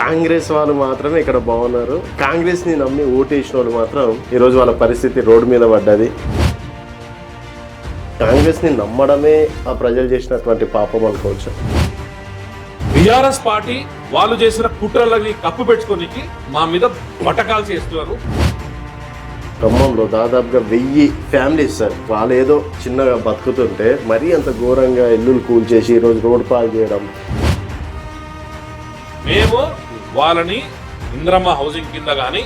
కాంగ్రెస్ వాళ్ళు మాత్రమే ఇక్కడ బాగున్నారు. కాంగ్రెస్ని నమ్మి ఓటేసిన వాళ్ళు మాత్రం ఈరోజు వాళ్ళ పరిస్థితి రోడ్డు మీద పడ్డది. కాంగ్రెస్ని నమ్మడమే ఆ ప్రజలు చేసినటువంటి పాపం అనుకోవచ్చు. బీఆర్ఎస్ పార్టీ వాళ్ళు చేసిన కుట్రలని కప్పు పెట్టుకోనికి మా మీద పటకాలు చేస్తున్నారు. ఖమ్మంలో దాదాపుగా 1000 ఫ్యామిలీస్ సార్, వాళ్ళు ఏదో చిన్నగా బతుకుతుంటే మరీ అంత ఘోరంగా ఇల్లులు కూల్చేసి ఈరోజు రోడ్ పాలు చేయడం. మేము వాళ్ళని ఇంద్రమ్మ హౌసింగ్ కింద కానీ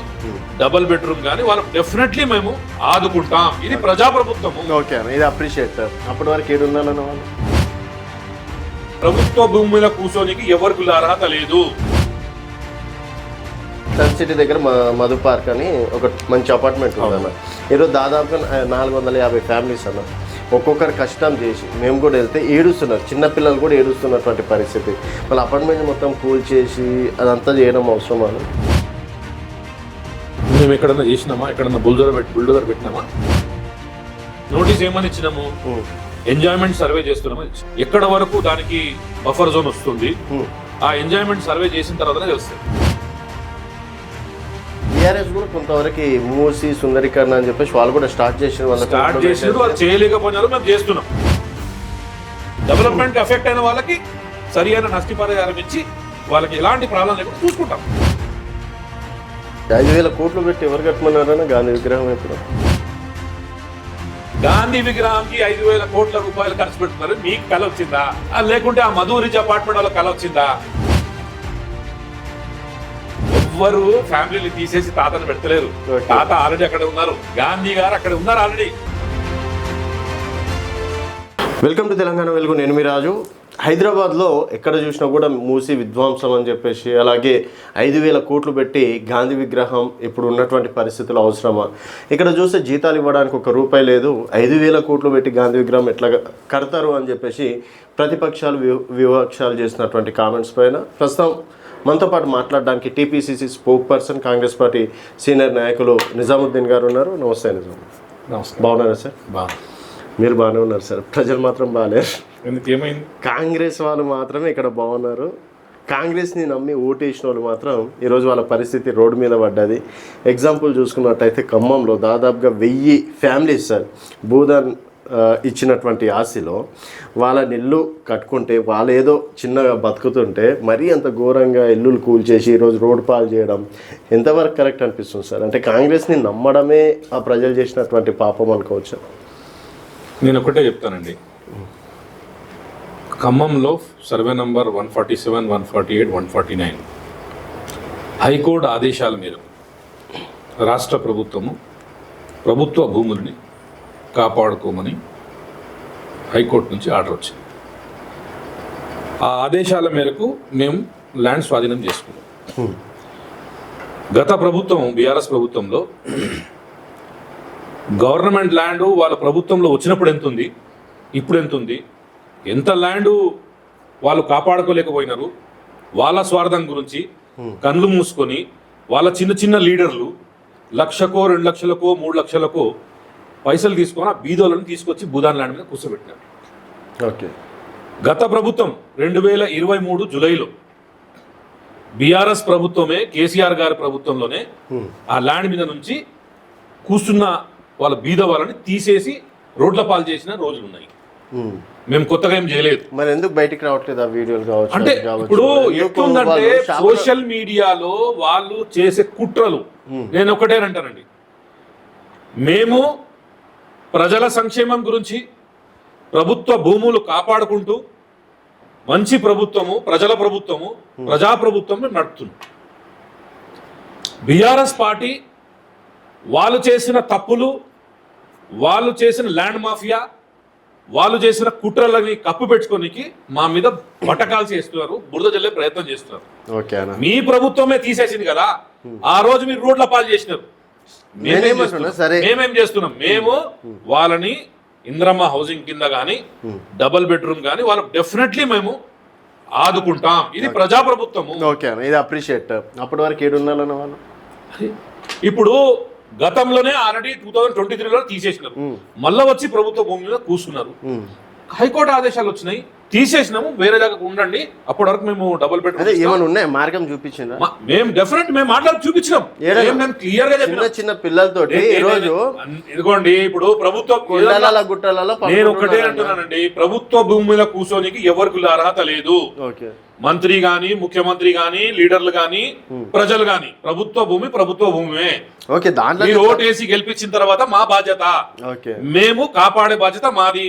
డబుల్ బెడ్రూమ్ కానీ వాళ్ళకి డెఫినెట్లీ మేము ఆదుకుంటాం. ఇది ప్రజాప్రభుత్వము. ఓకే అన్న, ఇది అప్రిషియేట్ సార్. అప్పటి వరకు ఏడున్నారన్న వాళ్ళు ప్రభుత్వ భూమిలో కూర్చోనికి ఎవరికి అర్హత లేదు. సన్ సిటీ దగ్గర మధు పార్క్ అని ఒక మంచి అపార్ట్మెంట్ ఉందన్న. ఈరోజు దాదాపుగా 450 ఫ్యామిలీస్ అన్న, ఒక్కొక్కరు కష్టం చేసి మేము కూడా వెళ్తే ఏడుస్తున్నారు. చిన్నపిల్లలు కూడా ఏడుస్తున్నటువంటి పరిస్థితి. వాళ్ళ అపార్ట్మెంట్ మొత్తం కూల్ చేసి అదంతా చేయడం అవసరమా? మేము ఎక్కడన్నా చేసినామా? ఎక్కడన్నా బుల్డోజర్ పెట్టినామా? నోటీస్ ఏమని ఇచ్చినాము? ఎంజాయ్మెంట్ సర్వే చేస్తున్నాము. ఎక్కడ వరకు దానికి బఫర్ జోన్ వస్తుంది, ఆ ఎంజాయ్మెంట్ సర్వే చేసిన తర్వాతనే తెలుస్తుంది. టీఆర్ఎస్ కూడా కొంతవరకు మూసి సుందరీకరణ అని చెప్పేసి వాళ్ళు కూడా స్టార్ట్ చేసిన వాళ్ళు చేయలేకపోయినారు. మేము చేస్తున్నాం. డెవలప్మెంట్ ఎఫెక్ట్ అయిన వాళ్ళకి సరి అయిన నష్టపరిహారం ఇచ్చి వాళ్ళకి ఎలాంటి ప్రాబ్లం లేకుండా చూసుకుంటాం. 5,000 కోట్లు పెట్టి ఎవరు కట్టమన్నారన్న గాంధీ విగ్రహం? ఎప్పుడు గాంధీ విగ్రహానికి 5,000 కోట్ల రూపాయలు ఖర్చు పెడుతున్నారు. మీకు కల వచ్చిందా? లేకుంటే ఆ మధురిచ్ అపార్ట్మెంట్ వాళ్ళకి కల వచ్చిందా? ఎవ్వరు ఫ్యామిలీని తీసేసి తాతను పెడతలేరు. తాత ఆల్రెడీ అక్కడ ఉన్నారు, గాంధీ గారు అక్కడ ఉన్నారు ఆల్రెడీ. వెల్కమ్ టు తెలంగాణ వెలుగు. నేను మీ రాజు. హైదరాబాద్లో ఎక్కడ చూసినా కూడా మూసి విధ్వంసం అని చెప్పేసి, అలాగే 5,000 కోట్లు పెట్టి గాంధీ విగ్రహం ఇప్పుడు ఉన్నటువంటి పరిస్థితులు అవసరమా? ఇక్కడ చూస్తే జీతాలు ఇవ్వడానికి ₹1 లేదు, 5,000 కోట్లు పెట్టి గాంధీ విగ్రహం ఎట్లా కడతారు అని చెప్పేసి ప్రతిపక్షాలు వివక్షాలు చేసినటువంటి కామెంట్స్ పైన ప్రస్తుతం మనతో పాటు మాట్లాడడానికి TPCC spoke person, Congress party senior నాయకులు నిజాముద్దీన్ గారు ఉన్నారు. నమస్తే నిజాం. నమస్తే. బాగున్నారా సార్? మీరు బాగానే ఉన్నారు సార్. ప్రజలు మాత్రం బాగాలేరు. ఏమైంది? కాంగ్రెస్ వాళ్ళు మాత్రమే ఇక్కడ బాగున్నారు. కాంగ్రెస్ని నమ్మి ఓటేసిన వాళ్ళు మాత్రం ఈరోజు వాళ్ళ పరిస్థితి రోడ్డు మీద పడ్డది. ఎగ్జాంపుల్ చూసుకున్నట్టయితే ఖమ్మంలో దాదాపుగా 1000 ఫ్యామిలీస్ సార్ భూదాన్ ఇచ్చినటువంటి ఆశలో వాళ్ళ ఇల్లు కట్టుకుంటే వాళ్ళు ఏదో చిన్నగా బతుకుతుంటే మరీ అంత ఘోరంగా ఇల్లులు కూల్చేసి ఈరోజు రోడ్డు పాలు చేయడం ఎంతవరకు కరెక్ట్ అనిపిస్తుంది సార్? అంటే కాంగ్రెస్ని నమ్మడమే ఆ ప్రజలు చేసినటువంటి పాపం అనుకోవచ్చు. నేను ఒకటే చెప్తానండి. ఖమ్మంలో సర్వే నంబర్ 147, 148, 149 హైకోర్టు ఆదేశాల మేరకు రాష్ట్ర ప్రభుత్వము ప్రభుత్వ భూముల్ని కాపాడుకోమని హైకోర్టు నుంచి ఆర్డర్ వచ్చింది. ఆ ఆదేశాల మేరకు మేము ల్యాండ్ స్వాధీనం చేసుకున్నాం. గత ప్రభుత్వం బీఆర్ఎస్ ప్రభుత్వంలో గవర్నమెంట్ ల్యాండ్ వాళ్ళ ప్రభుత్వంలో వచ్చినప్పుడు ఎంత ఉంది, ఇప్పుడు ఎంత ఉంది, ఎంత ల్యాండ్ వాళ్ళు కాపాడుకోలేకపోయినారు, వాళ్ళ స్వార్థం గురించి కళ్ళు మూసుకొని వాళ్ళ చిన్న చిన్న లీడర్లు 1,00,000కో 2,00,000కో 3,00,000కో పైసలు తీసుకొని ఆ బీదోలను తీసుకొచ్చి భూదాన్ ల్యాండ్ మీద కూర్చోబెట్టినారు. ఓకే. గత ప్రభుత్వం 2023 జూలైలో బీఆర్ఎస్ ప్రభుత్వమే, కేసీఆర్ గారి ప్రభుత్వంలోనే ఆ ల్యాండ్ మీద నుంచి కూర్చున్న వాళ్ళ బీద వాళ్ళని తీసేసి రోడ్ల పాలు చేసిన రోజులు ఉన్నాయి. మేము కొత్తగా ఏం చేయలేదు. మరి ఎందుకు బయటికి రావట్లేదు ఆ వీడియోలు కావచ్చు? అంటే ఇప్పుడు ఎట్లుందంటే సోషల్ మీడియాలో వాళ్ళు చేసే కుట్రలు, నేను ఒకటేనంటానండి, మేము ప్రజల సంక్షేమం గురించి ప్రభుత్వ భూములు కాపాడుకుంటూ మంచి ప్రభుత్వము, ప్రజల ప్రభుత్వము, ప్రజాప్రభుత్వం నడుపుతున్నాం. బీఆర్ఎస్ పార్టీ వాళ్ళు చేసిన తప్పులు, వాళ్ళు చేసిన ల్యాండ్ మాఫియా, వాళ్ళు చేసిన కుట్రలని కప్పు పెట్టుకోనికి మా మీద పటకాలు చేస్తున్నారు, బురద జల్లే ప్రయత్నం చేస్తున్నారు. మీ ప్రభుత్వమే తీసేసింది కదా, ఆ రోజు మీరు రోడ్ల పాలు చేసినారు. మేమేం చేస్తున్నాం? మేము వాళ్ళని ఇంద్రమ్మ హౌసింగ్ కింద కానీ డబుల్ బెడ్రూమ్ కానీ వాళ్ళకి డెఫినెట్లీ మేము ఆదుకుంటాం. ఇది ప్రజాప్రభుత్వము. ఇది అప్రిషియేట్. అప్పటి వరకు ఏడున్నారన్న వాళ్ళు ఇప్పుడు గతంలోనే ఆల్రెడీ 2023లో తీసేసినారు, మళ్ళా వచ్చి ప్రభుత్వ భూమి మీద కూర్చున్నారు. హైకోర్టు ఆదేశాలు వచ్చినాయి, తీసేసినాము, వేరే దగ్గర ఉండండి, అప్పటి వరకు మేము డబుల్ అదే బెడ్రూమ్ ఏమైనా ఉన్నాయి మార్గం చూపించిందా? మేము డెఫినెట్ మేము మాట్లాడి చూపించినాం, మేము క్లియర్ గా చిన్న చెప్పినాం. చిన్న పిల్లలతోటి ఈ రోజు ఇదిగోండి ఇప్పుడు ప్రభుత్వం కొండల గుట్టలలో నేను ఒకటే అంటున్నానండి, ప్రభుత్వ భూమి మీద కూర్చోనికి ఎవరికి అర్హత లేదు. ఓకే మంత్రి గాని, ముఖ్యమంత్రి గాని, లీడర్లు గాని, ప్రజలు గాని, ప్రభుత్వ భూమే. ఓకే దాంట్లో మీరు ఓటేసి గెలిపించిన తర్వాత మా బాధ్యత, ఓకే మేము కాపాడే బాధ్యత మాది.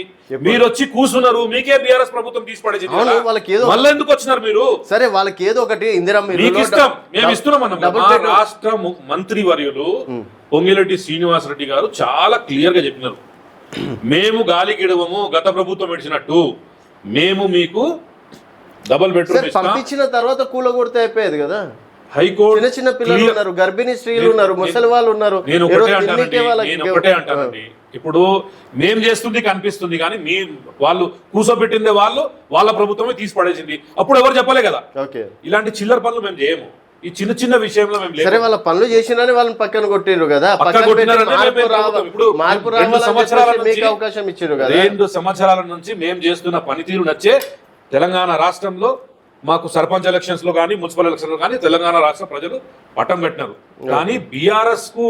మీరు వచ్చి కూర్చున్నారు, మీకే బీఆర్ఎస్ ప్రభుత్వం తీసి పడేసింది అవును, కదా. వాళ్ళకి ఏదో మళ్ళీ ఎందుకు వచ్చినారు మీరు? సరే వాళ్ళకి ఏదో ఒకటి ఇందిరమ్మ మీకు ఇల్లులో ఇష్టం, మేము ఇస్తున్నాం అన్నమాట. డబుల్ మా బెడ్రూమ్. రాష్ట్ర మంత్రి వర్యులు పొంగిరెడ్డి శ్రీనివాసరెడ్డి గారు చాలా క్లియర్ గా చెప్పినారు, మేము గాలి గిడవము గత ప్రభుత్వం ఇచ్చినట్టు, మేము మీకు డబుల్ బెడ్రూమ్ సరే, ఇస్తాం. పంపించిన తర్వాత కూలగొడితే అయిపోయేది కదా. హైకోర్టు చిన్న చిన్న పిల్లలు ఉన్నారు, గర్భిణీ స్త్రీలు ఉన్నారు, ముసలి వాళ్ళు ఉన్నారు. నేను ఈ రోజు ఒకటే తిండికే వాళ్ళకి అంటానండి, ఇప్పుడు మేం చేస్తుంది కనిపిస్తుంది కానీ మీ వాళ్ళు కూర్చోబెట్టిందే వాళ్ళ ప్రభుత్వమే తీసి పడేసింది. అప్పుడు ఎవరు చెప్పలే కదా. ఓకే ఇలాంటి చిల్లర పనులు మేము చేయము, ఈ చిన్న చిన్న విషయంలో మేము సరే వాళ్ళ పనులు చేసినారని వాళ్ళని పక్కన కొట్టిరు కదా. పక్కన పెట్టి మార్పు రావాలని మీకు అవకాశం ఇచ్చారు కదా. 2 సంవత్సరాల నుంచి మేము చేస్తున్న పనితీరు నచ్చే తెలంగాణ రాష్ట్రంలో మాకు సర్పంచ్ ఎలక్షన్స్ లో కానీ, మున్సిపల్ ఎలక్షన్స్ లో కానీ తెలంగాణ రాష్ట్ర ప్రజలు పట్టం పెట్టినారు. కానీ బీఆర్ఎస్ కు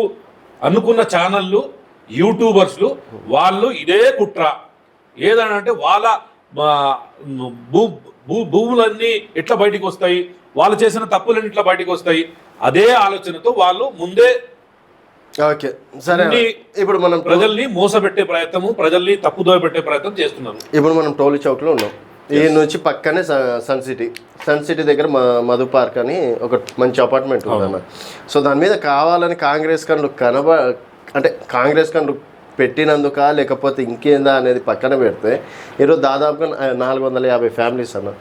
అనుకున్న ఛానళ్ళు, యూట్యూబర్స్లు వాళ్ళు ఇదే కుట్ర ఏదనంటే వాళ్ళ భూములన్నీ ఎట్లా బయటికి వస్తాయి, వాళ్ళు చేసిన తప్పులన్నీ ఇట్లా బయటికి వస్తాయి, అదే ఆలోచనతో వాళ్ళు ముందే ఓకే సరే ఇప్పుడు మనం ప్రజల్ని మోసపెట్టే ప్రయత్నము, ప్రజల్ని తప్పుదోవ పెట్టే ప్రయత్నం చేస్తున్నారు. ఇప్పుడు మనం టోలీ చౌక్ లో ఉన్నాం. ఈ నుంచి పక్కనే సన్ సిటీ దగ్గర మధు పార్క్ అని ఒక మంచి అపార్ట్మెంట్ ఉందన్న. సో దాని మీద కావాలని కాంగ్రెస్ కండ్లు అంటే కాంగ్రెస్ కండ్లు పెట్టినందుక లేకపోతే ఇంకేందా అనేది పక్కన పెడితే ఈరోజు దాదాపుగా 450 ఫ్యామిలీస్ అన్న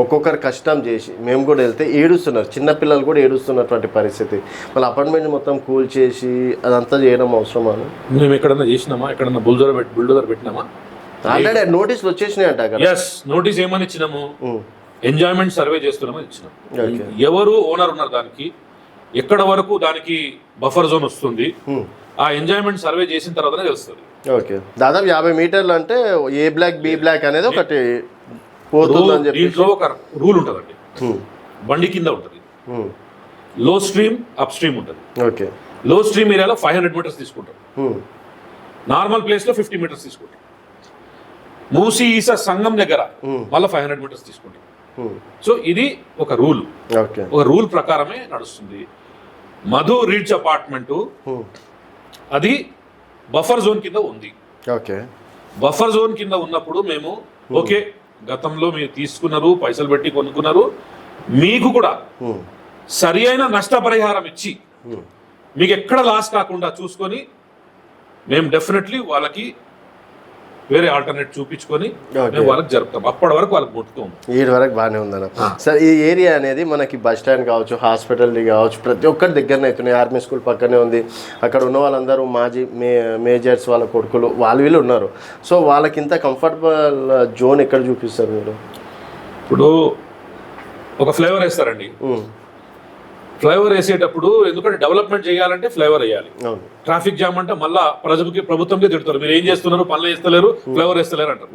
ఒక్కొక్కరు కష్టం చేసి మేము కూడా వెళ్తే ఏడుస్తున్నారు, చిన్నపిల్లలు కూడా ఏడుస్తున్నటువంటి పరిస్థితి. మళ్ళీ అపార్ట్మెంట్ మొత్తం కూల్ చేసి అదంతా చేయడం అవసరమా? మేము ఎక్కడన్నా చేసినామా, ఎక్కడన్నా బుల్డోజర్ పెట్టినామా? ఆల్రెడీ నోటీసులు వచ్చేసినాయి అంట కదా. నోటీస్ ఏమని ఇచ్చినాము, ఎంజాయ్మెంట్ సర్వే చేస్తున్నామని ఇచ్చినాం. ఎవరు ఓనర్ ఉన్నారు దానికి, ఎక్కడ వరకు దానికి బఫర్ జోన్ వస్తుంది, ఆ ఎంజాయ్మెంట్ సర్వే చేసిన తర్వాతనే తెలుస్తుంది. ఓకే దాదాపు 50 మీటర్లు అంటే ఏ బ్లాక్ బి బ్లాక్ అనేది ఒకటి పోతుందని చెప్పి దీంట్లో ఒక రూల్ ఉంటుందండి. బండి కింద ఉంటుంది, లో స్ట్రీమ్ అప్ స్ట్రీమ్ ఉంటుంది. ఓకే లో స్ట్రీమ్ ఏరియాలో 500 మీటర్స్ తీసుకుంటాం, నార్మల్ ప్లేస్ లో 50 మీటర్స్ తీసుకుంటాం. మూసీ ఈసా సంఘం దగ్గర మళ్ళీ 500 మీటర్స్ తీసుకుంటాం. సో ఇది ఒక రూల్, ఒక రూల్ ప్రకారమే నడుస్తుంది. మధు రీచ్ అపార్ట్మెంట్ అది బఫర్ జోన్ కింద ఉంది. ఓకే బఫర్ జోన్ కింద ఉన్నప్పుడు మేము ఓకే గతంలో మీరు తీసుకున్నారు, పైసలు పెట్టి కొనుక్కున్నారు, మీకు కూడా సరి అయిన నష్టపరిహారం ఇచ్చి మీకు ఎక్కడ లాస్ కాకుండా చూసుకొని మేము డెఫినెట్లీ వాళ్ళకి వేరే ఆల్టర్నేట్ చూపించుకొని వాళ్ళకి జరుపుతాం. అప్పటి వరకు వాళ్ళకి ముట్టుకోం. ఈ వరకు బాగానే ఉందన్న. సరే ఈ ఏరియా అనేది మనకి బస్ స్టాండ్ కావచ్చు, హాస్పిటల్ది కావచ్చు, ప్రతి ఒక్కరి దగ్గరనే అవుతున్నాయి. ఆర్మీ స్కూల్ పక్కనే ఉంది. అక్కడ ఉన్న వాళ్ళందరూ మాజీ మేజర్స్ వాళ్ళ కొడుకులు వీళ్ళు ఉన్నారు. సో వాళ్ళకి ఇంత కంఫర్టబుల్ జోన్ ఎక్కడ చూపిస్తారు మీరు? ఇప్పుడు ఒక ఫ్లేవర్ వేస్తారండి, ఫ్లైఓవర్ వేసేటప్పుడు ఎందుకంటే డెవలప్మెంట్ చేయాలంటే ఫ్లైఓవర్ వేయాలి. ట్రాఫిక్ జామ్ అంటే మళ్ళా ప్రభుత్వంకి తిడతారు, మీరు ఏం చేస్తున్నారు, పనులు వేస్తలేరు, ఫ్లైఓవర్ వేస్తలేరు అంటారు.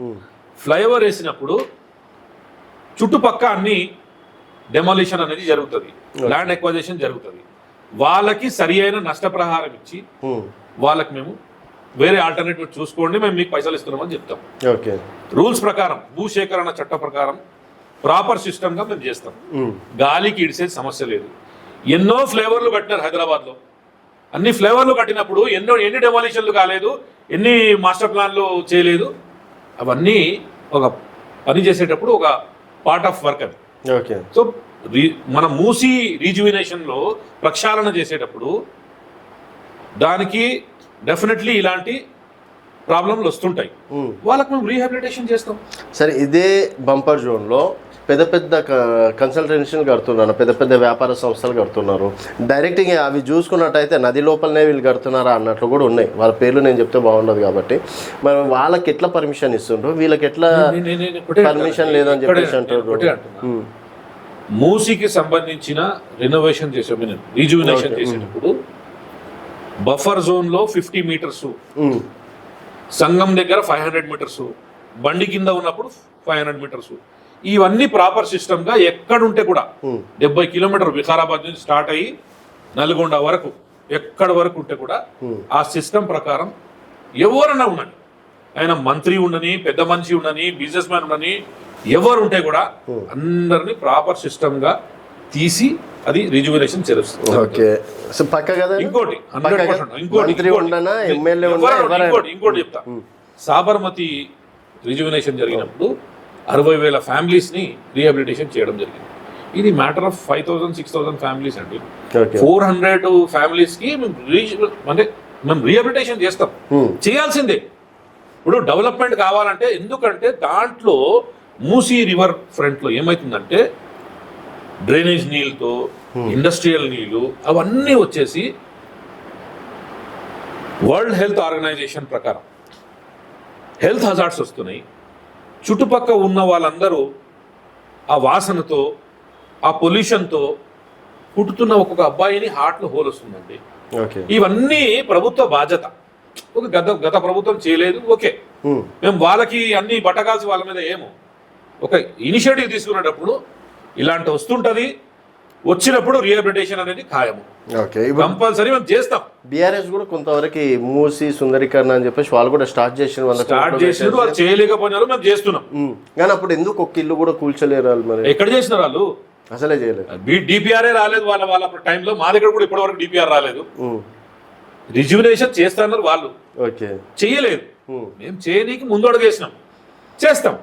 ఫ్లైఓవర్ వేసినప్పుడు చుట్టుపక్క అన్ని డెమాలిషన్ అనేది జరుగుతుంది, ల్యాండ్ ఎక్వైజేషన్ జరుగుతుంది. వాళ్ళకి సరి అయిన నష్టపరిహారం ఇచ్చి వాళ్ళకి మేము వేరే ఆల్టర్నేటివ్ చూసుకోండి, మేము మీకు పైసలు ఇస్తున్నామని చెప్తాం. రూల్స్ ప్రకారం భూసేకరణ చట్ట ప్రకారం ప్రాపర్ సిస్టమ్ గా మేము చేస్తాం. గాలికి ఇడిసే సమస్య లేదు. ఎన్నో ఫ్లేవర్లు కట్టినారు హైదరాబాద్ లో, అన్ని ఫ్లేవర్లు కట్టినప్పుడు ఎన్ని డెమాలిషన్లు కాలేదు, ఎన్ని మాస్టర్ ప్లాన్లు చేయలేదు. అవన్నీ ఒక పని చేసేటప్పుడు ఒక పార్ట్ ఆఫ్ వర్క్ అది. సో మన మూసీ రీజువినేషన్ లో ప్రక్షాళన చేసేటప్పుడు దానికి డెఫినెట్లీ ఇలాంటి ప్రాబ్లంలు వస్తుంటాయి, వాళ్ళకి మేము రీహాబిలిటేషన్ చేస్తాం. సరే ఇదే బంపర్ జోన్లో పెద్ద పెద్ద కన్సల్టెన్సీలు కడుతున్నారు, పెద్ద పెద్ద వ్యాపార సంస్థలు కడుతున్నారు. డైరెక్ట్గా అవి చూసుకున్నట్టయితే నది లోపలనే వీళ్ళు కడుతున్నారా అన్నట్లు కూడా ఉన్నాయి. వాళ్ళ పేర్లు నేను చెప్తే బాగుండదు కాబట్టి మరి వాళ్ళకి ఎట్లా పర్మిషన్ ఇస్తుండ్రు, వీళ్ళకి ఎట్లా పర్మిషన్ లేదని చెప్పేసి అంటారు. మూసీకి సంబంధించిన రినోవేషన్ రీజువినేషన్ చేసేటప్పుడు బఫర్ జోన్ లో 50 మీటర్స్, సంగం దగ్గర 500 మీటర్స్, బండి కింద ఉన్నప్పుడు 500 మీటర్స్. ఇవన్నీ ప్రాపర్ సిస్టమ్గా ఎక్కడుంటే కూడా 70 కిలోమీటర్ వికారాబాద్ నుంచి స్టార్ట్ అయ్యి నల్గొండ వరకు ఎక్కడ వరకు ఉంటే కూడా ఆ సిస్టమ్ ప్రకారం ఎవరన్నా ఉండని, ఆయన మంత్రి ఉండని, పెద్ద మనిషి ఉండని, బిజినెస్ మ్యాన్ ఉండని, ఎవరు ఉంటే కూడా అందరినీ ప్రాపర్ సిస్టమ్గా తీసి అది రిజువనేషన్ చేస్తుంది. ఓకే, సో పక్క కదా. ఇంకోటి ఇంకోటి చెప్తా, సాబర్మతి రిజువనేషన్ జరిగినప్పుడు 60,000 ఫ్యామిలీస్ని రీహాబిలిటేషన్ చేయడం జరిగింది. ఇది మ్యాటర్ ఆఫ్ 5,000 6,000 ఫ్యామిలీస్ అండి. 400 ఫ్యామిలీస్కి అంటే మేము రీహాబిలిటేషన్ చేస్తాం, చేయాల్సిందే. ఇప్పుడు డెవలప్మెంట్ కావాలంటే, ఎందుకంటే దాంట్లో మూసీ రివర్ ఫ్రంట్లో ఏమవుతుందంటే డ్రైనేజ్ నీళ్ళతో ఇండస్ట్రియల్ నీళ్ళు అవన్నీ వచ్చేసి వరల్డ్ హెల్త్ ఆర్గనైజేషన్ ప్రకారం హెల్త్ హజార్డ్స్ వస్తున్నాయి. చుట్టుపక్కల ఉన్న వాళ్ళందరూ ఆ వాసనతో, ఆ పొల్యూషన్తో పుట్టుతున్న ఒక్కొక్క అబ్బాయిని హార్ట్లో హోల్ వస్తుందండి. ఇవన్నీ ప్రభుత్వ బాధ్యత. ఒక గత ప్రభుత్వం చేయలేదు, ఓకే, మేము వాళ్ళకి అన్ని బట్టగాల్సి వాళ్ళ మీద ఏమో ఒక ఇనిషియేటివ్ తీసుకునేటప్పుడు ఇలాంటి వస్తుంటది, వచ్చినప్పుడు రీహాబిలిటేషన్ అనేది ఖాయము, కంపల్సరీ మేము చేస్తాం. బీఆర్ఎస్ కూడా కొంతవరకు మూసి సుందరీకరణ అని చెప్పేసి వాళ్ళు కూడా స్టార్ట్ చేసిన వాళ్ళు చేయలేకపోయినారు, మేము చేస్తున్నాం. కానీ అప్పుడు ఎందుకు ఒక్క ఇల్లు కూడా కూల్చలేరు వాళ్ళు? మరి ఎక్కడ చేసినారు వాళ్ళు? అసలే చేయలేదు. డిపిఆర్ఏ రాలేదు వాళ్ళ టైంలో. మా దగ్గర కూడా ఇప్పటి వరకు డిపిఆర్ రాలేదు. రిజ్యువనేషన్ చేస్తున్నారు వాళ్ళు, చెయ్యలేదు. మేము చేయనీకి ముందు అడుగేసినాం, చేస్తాం.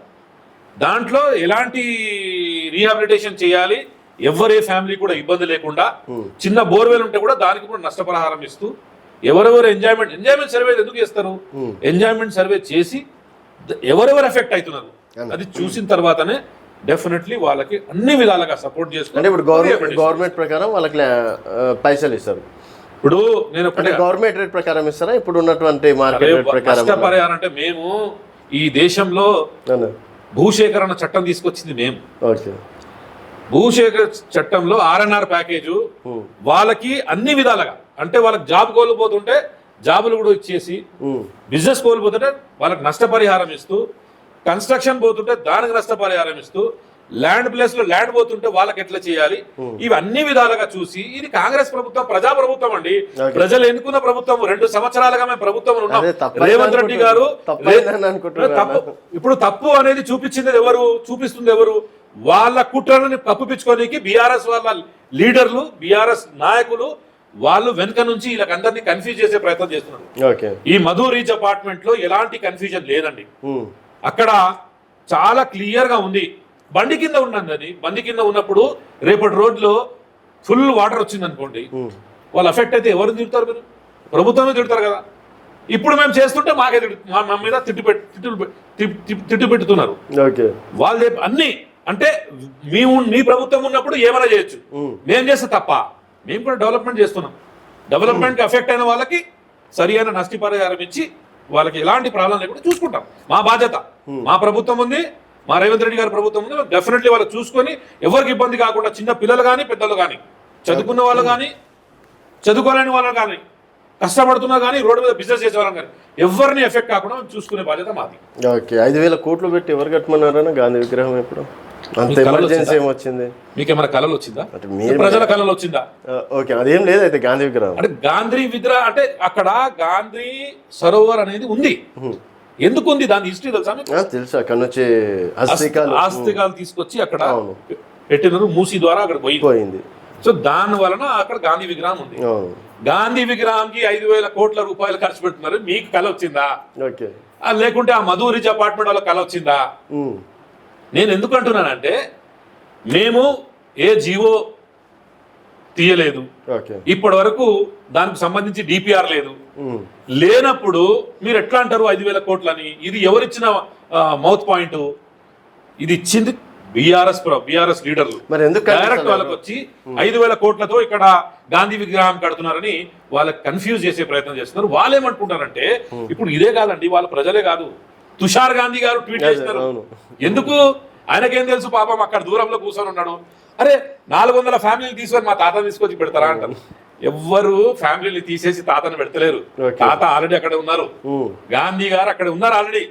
దాంట్లో ఎలాంటి రీహాబిలిటేషన్ చేయాలి, ఎవరే ఫ్యామిలీ కూడా ఇబ్బంది లేకుండా, చిన్న బోర్వెల్ ఉంటే కూడా దానికి కూడా నష్టపరిహారం ఇస్తూ, ఎవరెవరు ఎంజాయ్మెంట్ సర్వే ఎందుకు చేస్తారు? ఎంజాయ్మెంట్ సర్వే చేసి ఎవరెవరు ఎఫెక్ట్ అవుతున్నారు అది చూసిన తర్వాతనే డెఫినెట్లీ వాళ్ళకి అన్ని విధాలుగా సపోర్ట్ చేసుకుంటే, ఇప్పుడు గవర్నమెంట్ ప్రకారం వాళ్ళకి పైసలు ఇస్తారు. ఇప్పుడు నేను గవర్నమెంట్ రేట్ ప్రకారం ఇస్తారా ఇప్పుడు ఉన్నటువంటి మార్కెట్ రేట్ ప్రకారం? నష్టపరిహారం అంటే మేము ఈ దేశంలో భూసేకరణ చట్టం తీసుకొచ్చింది మేము. భూసేకరణ చట్టంలో ఆర్ఎన్ఆర్ ప్యాకేజు వాళ్ళకి అన్ని విధాలుగా, అంటే వాళ్ళకి జాబ్ కోల్పోతుంటే జాబులు కూడా ఇచ్చేసి, బిజినెస్ కోల్పోతుంటే వాళ్ళకి నష్టపరిహారం ఇస్తూ, కన్స్ట్రక్షన్ పోతుంటే దానికి నష్టపరిహారం ఇస్తూ, ల్యాండ్ ప్లేస్ లో ల్యాండ్ పోతుంటే వాళ్ళకి ఎట్లా చేయాలి, ఇవి అన్ని విధాలుగా చూసి, ఇది కాంగ్రెస్ ప్రభుత్వం ప్రజా ప్రభుత్వం అండి, ప్రజలు ఎన్నుకున్న ప్రభుత్వం. 2 సంవత్సరాలుగా మేము ప్రభుత్వం ఉన్నాం. రేవంత్ రెడ్డి గారు ఇప్పుడు తప్పు అనేది చూపిస్తుంది ఎవరు? వాళ్ళ కుట్రలను కప్పిపుచ్చుకోనికి బీఆర్ఎస్ వాళ్ళ లీడర్లు, బీఆర్ఎస్ నాయకులు వాళ్ళు వెనుక నుంచి వీళ్ళకందరినీ కన్ఫ్యూజ్ చేసే ప్రయత్నం చేస్తున్నారు. ఈ మధు రీచ్ అపార్ట్మెంట్ లో ఎలాంటి కన్ఫ్యూజన్ లేదండి. అక్కడ చాలా క్లియర్ గా ఉంది. బండి కింద ఉన్నది, బండి కింద ఉన్నప్పుడు రేపటి రోడ్లో ఫుల్ వాటర్ వచ్చింది అనుకోండి, వాళ్ళు ఎఫెక్ట్ అయితే ఎవరు తిడతారు? మీరు ప్రభుత్వమే తిడతారు కదా. ఇప్పుడు మేము చేస్తుంటే మాకే మా మీద తిట్టు పెట్టుతున్నారు వాళ్ళు అన్ని. అంటే మీ ప్రభుత్వం ఉన్నప్పుడు ఏమైనా చేయొచ్చు, మేము చేస్తే తప్ప? మేము కూడా డెవలప్మెంట్ చేస్తున్నాం. డెవలప్మెంట్కి ఎఫెక్ట్ అయిన వాళ్ళకి సరి అయిన నష్టపరిహారం ఇచ్చి వాళ్ళకి ఎలాంటి ప్రాబ్లం లేకుండా చూసుకుంటాం. మా బాధ్యత. మా ప్రభుత్వం ఉంది, మా రేవంత్ రెడ్డి గారి ప్రభుత్వం ఉంది. డెఫినెట్లీ వాళ్ళు చూసుకొని ఎవరికి ఇబ్బంది కాకుండా, చిన్న పిల్లలు కానీ పెద్దలు కానీ, చదువుకున్న వాళ్ళు కానీ చదువుకోలేని వాళ్ళు కానీ, కష్టపడుతున్నా కానీ, రోడ్డు మీద బిజినెస్ చేసే వాళ్ళని కానీ, ఎవరిని ఎఫెక్ట్ కాకుండా చూసుకునే బాధ్యత మాది. ఓకే, 5,000 కోట్లు పెట్టి ఎవరు కట్టమన్నారని గాంధీ విగ్రహం ఎప్పుడు అంత ఎమర్జెన్సీ ఏమొచ్చింది? మీకేమైనా కళలు వచ్చిందా? ప్రజల కళలు వచ్చిందా? ఓకే, అదేం లేదు. అయితే గాంధీ విగ్రహం అంటే గాంధీ విగ్రహం అంటే అక్కడ గాంధీ సరోవర్ అనేది ఉంది. ఎందుకు ఉంది? దాని హిస్టరీ తెలుసా? తెలుసు. అక్కడ నుంచి ఆస్తికాలు తీసుకొచ్చి అక్కడ పెట్టినారు, మూసీ ద్వారా అక్కడ పోయింది. సో దాని వలన అక్కడ గాంధీ విగ్రహం ఉంది. గాంధీ విగ్రహానికి 5,000 కోట్ల రూపాయలు ఖర్చు పెడుతున్నారు. మీకు కళ వచ్చిందా? లేకుంటే ఆ మధు రిచ్ అపార్ట్మెంట్ వాళ్ళ కళ వచ్చిందా? నేను ఎందుకు అంటున్నానంటే, మేము ఏ జీవో తీయలేదు, ఇప్పటి వరకు దానికి సంబంధించి డిపిఆర్ లేదు. లేనప్పుడు మీరు ఎట్లా అంటారు 5,000 కోట్లని? ఇది ఎవరిచ్చిన మౌత్ పాయింట్? ఇది ఇచ్చింది బీఆర్ఎస్ లీడర్లు. డైరెక్ట్ వాళ్ళకి వచ్చి 5,000 కోట్లతో ఇక్కడ గాంధీ విగ్రహం కడుతున్నారని వాళ్ళకి కన్ఫ్యూజ్ చేసే ప్రయత్నం చేస్తున్నారు. వాళ్ళు ఏమనుకుంటారంటే, ఇప్పుడు ఇదే కాదండి, వాళ్ళ ప్రజలే కాదు, తుషార్ గాంధీ గారు ట్వీట్ చేస్తున్నారు. ఎందుకు? ఆయనకేం తెలుసు పాపం, అక్కడ దూరంలో కూర్చొని ఉన్నాడు. అరే 400 ఫ్యామిలీలు తీసుకొని మా తాతను తీసుకొచ్చి పెడతారా అంటారు. ఎవ్వరు ఫ్యామిలీని తీసేసి తాతను పెడతలేరు. తాత ఆల్రెడీ అక్కడ ఉన్నారు, గాంధీ గారు అక్కడ ఉన్నారు ఆల్రెడీ.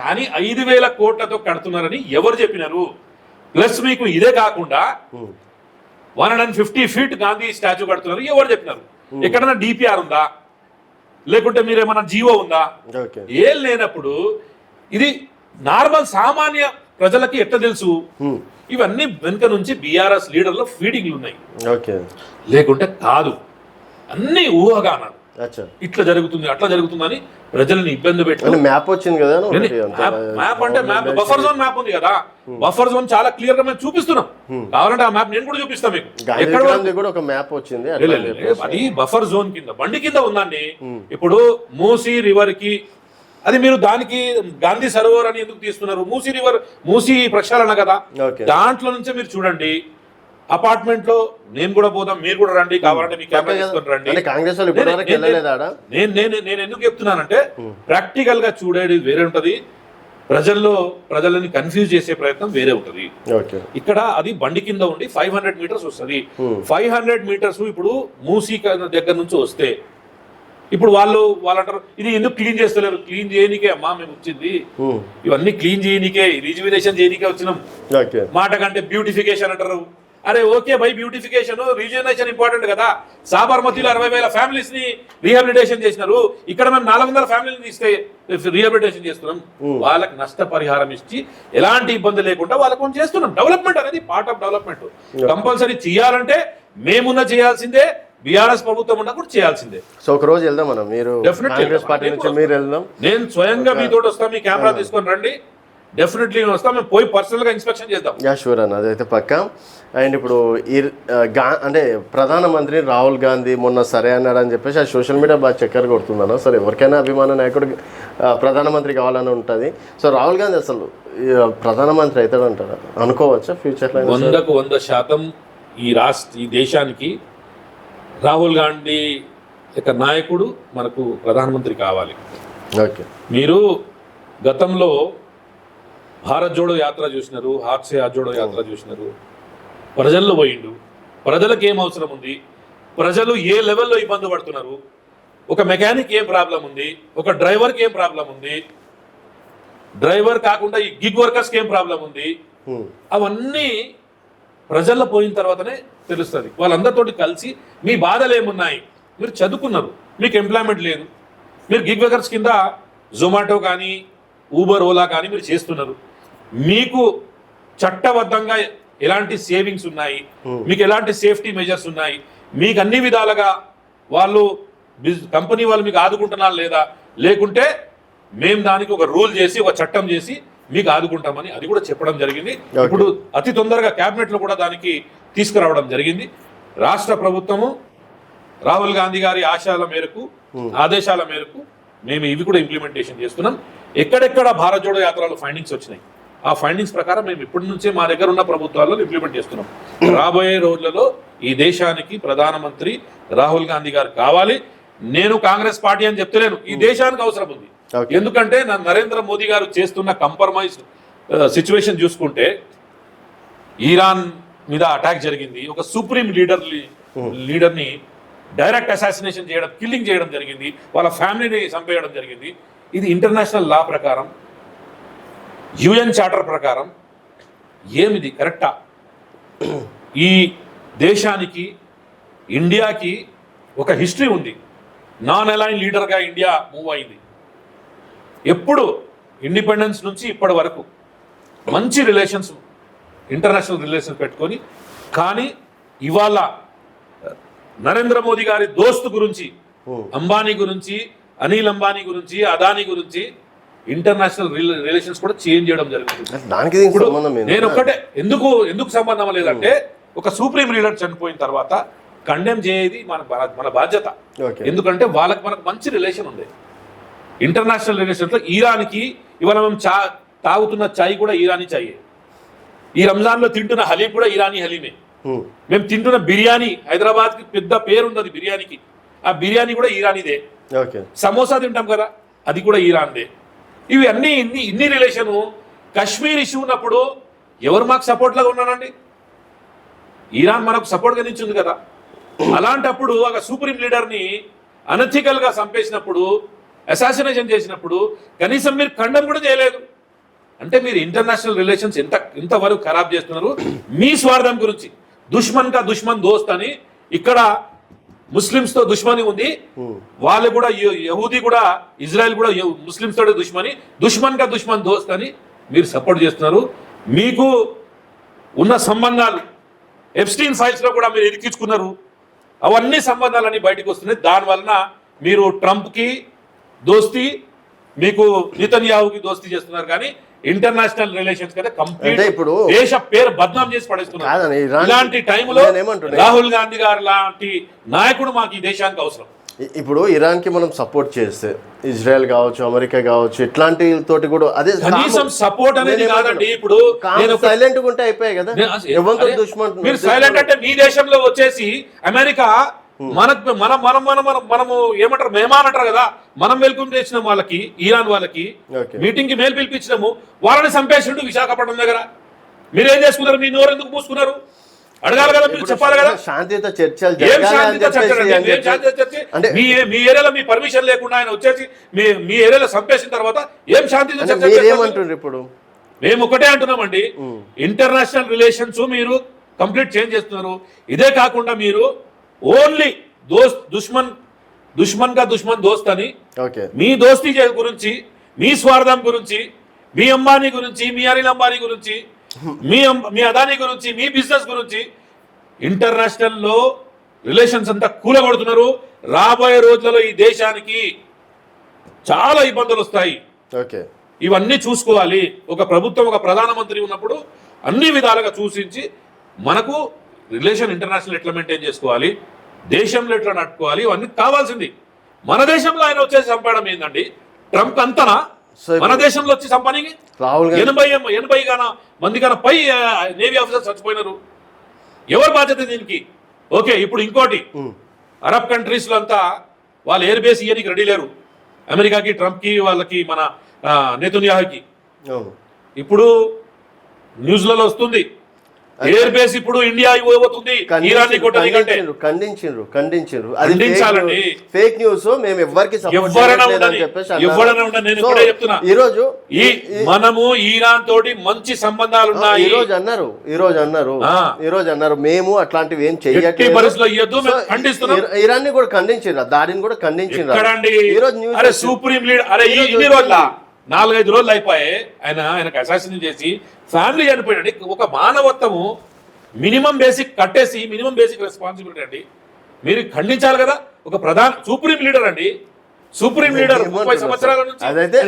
కానీ 5,000 కోట్లతో కడుతున్నారని ఎవరు చెప్పినారు? ప్లస్ మీకు ఇదే కాకుండా 150 ఫీట్ గాంధీ స్టాచ్యూ కడుతున్నారు, ఎవరు చెప్పినారు? ఎక్కడన్నా డిపిఆర్ ఉందా, లేకుంటే మీరేమన్నా జీవో ఉందా? ఏం లేనప్పుడు ఇది నార్మల్ సామాన్య ప్రజలకి ఎట్లా తెలుసు? ఇవన్నీ వెనుక నుంచి బీఆర్ఎస్ లీడర్ల ఫీడింగ్లు ఉన్నాయి, లేకుంటే కాదు. అన్ని ఊహగానాలు. ఇట్లా జరుగుతుంది అట్లా జరుగుతుందని ప్రజల్ని ఇబ్బంది పెట్టి మ్యాప్ వచ్చింది కదా. మ్యాప్ అంటే మ్యాప్ బఫర్ జోన్ మ్యాప్ ఉంది కదా, బఫర్ జోన్ చాలా క్లియర్ గా మేము చూపిస్తున్నాం. కావాలంటే ఆ మ్యాప్ నేను కూడా చూపిస్తాం మీకు. ఎక్కడ ఒక మ్యాప్ వచ్చింది, అది బఫర్ జోన్ కింద బండి కింద ఉందండి. ఇప్పుడు మూసీ రివర్ కి అది మీరు దానికి గాంధీ సరోవర్ అని ఎందుకు తీస్తున్నారు? మూసీ రివర్, మూసీ ప్రక్షాళన కదా. దాంట్లో నుంచే మీరు చూడండి, అపార్ట్మెంట్ లో నేను కూడా పోదాం, మీరు కూడా రండి, కావాలంటే మీ కెమెరా తీసుకొని రండి. నేను ఎందుకు చెప్తున్నానంటే ప్రాక్టికల్ గా చూడేది వేరే ఉంటది, ప్రజలని కన్ఫ్యూజ్ చేసే ప్రయత్నం వేరే ఉంటది. ఇక్కడ అది బండి కింద ఉండి 500 మీటర్స్ వస్తుంది. 500 మీటర్స్ ఇప్పుడు మూసీ దగ్గర నుంచి వస్తే ఇప్పుడు వాళ్ళు అంటారు ఇది ఎందుకు క్లీన్ చేస్తలేరు? క్లీన్ చేయనికే అమ్మా మేము వచ్చింది, ఇవన్నీ క్లీన్ చేయనికే, రిజ్యువినేషన్ చేయనికే వచ్చినాం. మాట కంటే బ్యూటిఫికేషన్ అంటారు. అరే okay by, beautification rejuvenation important కదా. సాబర్మతిలో 60,000 ఫ్యామిలీస్ ని రీహాబిలిటేషన్ చేసినారు, ఇక్కడ మేము 400 ఫ్యామిలీని తీస్తే రీహాబిలిటేషన్ చేస్తున్నాం. వాళ్ళకి నష్టపరిహారం ఇచ్చి ఎలాంటి ఇబ్బంది లేకుండా వాళ్ళకు చేస్తున్నాం. డెవలప్మెంట్ అనేది పార్ట్ ఆఫ్ డెవలప్మెంట్. కంపల్సరీ చేయాలంటే మేమున్న చేయాల్సిందే, బీఆర్ఎస్ ప్రభుత్వం ఉన్నా కూడా చేయాల్సిందే. సో ఒక రోజు వెళ్దాం మనం, మీరు కాంగ్రెస్ పార్టీ నుంచి మీరు వెళ్దాం, నేను స్వయంగా మీతో వస్తాం, మీ కెమెరా తీసుకొని రండి, డెఫినెట్లీ వస్తాం, మేము పోయి పర్సనల్ గా ఇన్స్పెక్షన్ చేద్దాం. షూర్ అన్న, అదైతే పక్కా. అండ్ ఇప్పుడు అంటే ప్రధానమంత్రి రాహుల్ గాంధీ మొన్న సరే అన్నాడు అని చెప్పేసి ఆ సోషల్ మీడియా బాగా చక్కర కొడుతుందన్న. సరే ఎవరికైనా అభిమాన నాయకుడు ప్రధానమంత్రి కావాలని ఉంటుంది. సో రాహుల్ గాంధీ అసలు ప్రధానమంత్రి అవుతాడు అంటారా? అనుకోవచ్చా ఫ్యూచర్లో? 100% ఈ దేశానికి రాహుల్ గాంధీ యొక్క నాయకుడు మనకు ప్రధానమంత్రి కావాలి. ఓకే, మీరు గతంలో భారత్ జోడో యాత్ర చూసినారు, హాత్ సే హాత్ జోడో యాత్ర చూసినారు. ప్రజల్లో పోయిండు, ప్రజలకు ఏం అవసరం ఉంది, ప్రజలు ఏ లెవెల్లో ఇబ్బంది పడుతున్నారు, ఒక మెకానిక్ ఏం ప్రాబ్లం ఉంది, ఒక డ్రైవర్కి ఏం ప్రాబ్లం ఉంది, డ్రైవర్ కాకుండా ఈ గిగ్ వర్కర్స్కి ఏం ప్రాబ్లం ఉంది, అవన్నీ ప్రజల్లో పోయిన తర్వాతనే తెలుస్తుంది. వాళ్ళందరితోటి కలిసి మీ బాధలు ఏమున్నాయి, మీరు చదువుకున్నారు, మీకు ఎంప్లాయ్మెంట్ లేదు, మీరు గిగ్ వర్కర్స్ కింద జొమాటో కానీ ఊబర్ ఓలా కానీ మీరు చేస్తున్నారు, మీకు చట్టబద్ధంగా ఎలాంటి సేవింగ్స్ ఉన్నాయి, మీకు ఎలాంటి సేఫ్టీ మెజర్స్ ఉన్నాయి, మీకు అన్ని విధాలుగా వాళ్ళు కంపెనీ వాళ్ళు మీకు ఆదుకుంటున్నారు లేదా, లేకుంటే మేము దానికి ఒక రూల్ చేసి ఒక చట్టం చేసి మీకు ఆదుకుంటామని అది కూడా చెప్పడం జరిగింది. ఇప్పుడు అతి తొందరగా క్యాబినెట్లో కూడా దానికి తీసుకురావడం జరిగింది. రాష్ట్ర ప్రభుత్వము రాహుల్ గాంధీ గారి ఆశయాల మేరకు, ఆదేశాల మేరకు మేము ఇవి కూడా ఇంప్లిమెంటేషన్ చేస్తున్నాం. ఎక్కడెక్కడ భారత్ జోడో యాత్రలో ఫైండింగ్స్ వచ్చినాయి, ఆ ఫైండింగ్స్ ప్రకారం మేము ఇప్పటి నుంచే మా దగ్గర ఉన్న ప్రభుత్వాల్లో ఇంప్లిమెంట్ చేస్తున్నాం. రాబోయే రోజులలో ఈ దేశానికి ప్రధానమంత్రి రాహుల్ గాంధీ గారు కావాలి. నేను కాంగ్రెస్ పార్టీ అని చెప్తలేను, ఈ దేశానికి అవసరం ఉంది. ఎందుకంటే నరేంద్ర మోదీ గారు చేస్తున్న కంప్రమైజ్డ్ సిచ్యువేషన్ చూసుకుంటే, ఇరాన్ మీద అటాక్ జరిగింది, ఒక సుప్రీం లీడర్ని డైరెక్ట్ అసాసినేషన్ చేయడం, కిల్లింగ్ చేయడం జరిగింది, వాళ్ళ ఫ్యామిలీని చంపేయడం జరిగింది. ఇది ఇంటర్నేషనల్ లా ప్రకారం, యుఎన్ చార్టర్ ప్రకారం ఏమిది కరెక్టా? ఈ దేశానికి, ఇండియాకి ఒక హిస్టరీ ఉంది. నాన్ అలైన్ లీడర్గా ఇండియా మూవ్ అయింది. ఎప్పుడు ఇండిపెండెన్స్ నుంచి ఇప్పటి వరకు మంచి రిలేషన్స్, ఇంటర్నేషనల్ రిలేషన్స్ పెట్టుకొని, కానీ ఇవాళ నరేంద్ర మోదీ గారి దోస్తు గురించి, అంబానీ గురించి, అనిల్ అంబానీ గురించి, అదానీ గురించి ఇంటర్నేషనల్ రిలేషన్స్ కూడా చేంజ్ చేయడం జరుగుతుంది. నేను ఒక్కటే ఎందుకు సంబంధం లేదంటే, ఒక సుప్రీం లీడర్ చనిపోయిన తర్వాత కండెమ్ చేయది మన బాధ్యత. ఎందుకంటే వాళ్ళకి మనకు మంచి రిలేషన్ ఉంది. ఇంటర్నేషనల్ రిలేషన్స్లో ఇరాన్కి ఇవాళ మేము తాగుతున్న చాయ్ కూడా ఇరానీ చాయే, ఈ రంజాన్లో తింటున్న హలీం కూడా ఇరానీ హలీమే, మేము తింటున్న బిర్యానీ, హైదరాబాద్కి పెద్ద పేరు ఉంది అది బిర్యానీకి, ఆ బిర్యానీ కూడా ఇరానీదే. సమోసా తింటాం కదా, అది కూడా ఇరాన్దే. ఇవి అన్నీ ఇన్ని రిలేషను. కశ్మీర్ ఇష్యూ ఉన్నప్పుడు ఎవరు మాకు సపోర్ట్లాగా ఉన్నానండి? ఇరాన్ మనకు సపోర్ట్గా నిలిచింది కదా. అలాంటప్పుడు ఒక సుప్రీం లీడర్ని అనెథికల్గా చంపేసినప్పుడు, అసాసినేషన్ చేసినప్పుడు కనీసం మీరు ఖండం కూడా చేయలేదు. అంటే మీరు ఇంటర్నేషనల్ రిలేషన్స్ ఇంతవరకు ఖరాబ్ చేస్తున్నారు మీ స్వార్థం గురించి. దుష్మన్ కా దుష్మన్ దోస్త్ అని ఇక్కడ ముస్లిమ్స్ తో దుష్మని ఉంది, వాళ్ళు కూడా యహూదీ కూడా ఇజ్రాయెల్ కూడా ముస్లిమ్స్ తోటి దుష్మని, దుష్మన్ కా దుష్మన్ దోస్త్ అని మీరు సపోర్ట్ చేస్తున్నారు. మీకు ఉన్న సంబంధాలు ఎప్స్టీన్ ఫైల్స్ లో కూడా మీరు ఇరికించుకున్నారు, అవన్నీ సంబంధాలన్నీ బయటకు వస్తున్నాయి. దానివలన మీరు ట్రంప్ కి దోస్తి, మీకు నెతన్యాహుకి దోస్తి చేస్తున్నారు, కానీ ఇంటర్నేషనల్ రిలేషన్స్ కదా కంప్లీట్ ఇప్పుడు దేశ పేరు బద్నాం చేసి పడేస్తున్నారు. ఇలాంటి టైంలో రాహుల్ గాంధీ గారు లాంటి నాయకుడు మాకు ఈ దేశానికి అవసరం. ఇప్పుడు ఇరాన్ కి మనం సపోర్ట్ చేస్తే ఇజ్రాయెల్ కావచ్చు, అమెరికా కావచ్చు, ఇట్లాంటి తోటి కూడా అదే కనీసం సపోర్ట్ అనేది కాదండి. ఇప్పుడు నేను సైలెంట్ గా ఉంటే అయిపోయాయి కదా, ఎవరితో దుష్మన్. మీరు సైలెంట్ అంటే మీ దేశంలో వచ్చేసి అమెరికా మనము ఏమంటారు మెహమాన్ అంటారు కదా, మనం వెల్కమ్ చేసినాం వాళ్ళకి, ఇరాన్ వాళ్ళకి మీటింగ్ కి మేలు పిలిపించినాము, వాళ్ళని చంపేసిండు విశాఖపట్నం దగ్గర. మీరేం చేసుకున్నారు? మీ నోరు ఎందుకు మూసుకున్నారు? అడగాలి కదా, మీరు చెప్పాలి కదా. శాంతియుత చర్చలు అంటే మీ ఏరియాలో మీ పర్మిషన్ లేకుండా ఆయన వచ్చేసి మీ ఏరియాలో చంపేసిన తర్వాత ఏం శాంతియుత చర్చలు? ఇప్పుడు మేము ఒకటే అంటున్నామండి, ఇంటర్నేషనల్ రిలేషన్స్ మీరు కంప్లీట్ చేంజ్ చేస్తున్నారు. ఇదే కాకుండా మీరు ఓన్లీ దుష్మన్ కా దుష్మన్ దోస్త్ అని మీ దోస్తీ గురించి, మీ స్వార్థం గురించి, మీ అంబానీ గురించి, మీ అనిల్ అంబానీ గురించి, మీ అదానీ గురించి, మీ బిజినెస్ గురించి ఇంటర్నేషనల్ లో రిలేషన్స్ అంతా కూలగొడుతున్నారు. రాబోయే రోజులలో ఈ దేశానికి చాలా ఇబ్బందులు వస్తాయి. ఇవన్నీ చూసుకోవాలి. ఒక ప్రభుత్వం, ఒక ప్రధానమంత్రి ఉన్నప్పుడు అన్ని విధాలుగా చూసించి మనకు రిలేషన్ ఇంటర్నేషనల్ ఎట్లా మెయింటైన్ చేసుకోవాలి, దేశంలో ఎట్లా నడుపుకోవాలి, ఇవన్నీ కావాల్సింది. మన దేశంలో ఆయన వచ్చేసి చంపడం ఏందండి? ట్రంప్ అంతనా మన దేశంలో వచ్చి చంపడానికి? 80 మంది కన్నా పై నేవీ ఆఫీసర్ చచ్చిపోయినారు. ఎవరు బాధ్యత దీనికి? ఓకే, ఇప్పుడు ఇంకోటి, అరబ్ కంట్రీస్ లో అంతా వాళ్ళు ఎయిర్ బేస్ ఇయ్యడానికి రెడీ లేరు, అమెరికాకి, ట్రంప్ కి, వాళ్ళకి, మన నెతన్యాహుకి. ఇప్పుడు న్యూస్లలో వస్తుంది ఎయిర్ బేస్ ఇప్పుడు ఇండియా ఇవ్వబోతుంది ఇరాన్ ని కొట్టడానికంటే. ఖండించారు. అది ఫేక్ న్యూస్, మేము ఎవరికి ఈరోజు మనము ఇరాన్ తోటి మంచి సంబంధాలు ఉన్నాయి. ఈ రోజు అన్నారు మేము అట్లాంటివి ఏం చెయ్యట్లేదు పరిస్థితుల్లో ఖండిస్తున్నాం. ఇరాన్ ని కూడా ఖండించారు, దాడిని కూడా ఖండించారు. సుప్రీం లీడర్ అరే ఇన్ని రోజుల 4-5 రోజులు అయిపోయాయి ఆయనకు అసాసిన్ చేసి ఫ్యామిలీ చనిపోయాడు. ఒక మానవత్వము మినిమం బేసిక్ కట్టేసి, మినిమం బేసిక్ రెస్పాన్సిబిలిటీ అండి మీరు ఖండించాలి కదా. ఒక ప్రధాన సుప్రీం లీడర్ అండి, సుప్రీం లీడర్ 30 సంవత్సరాల నుంచి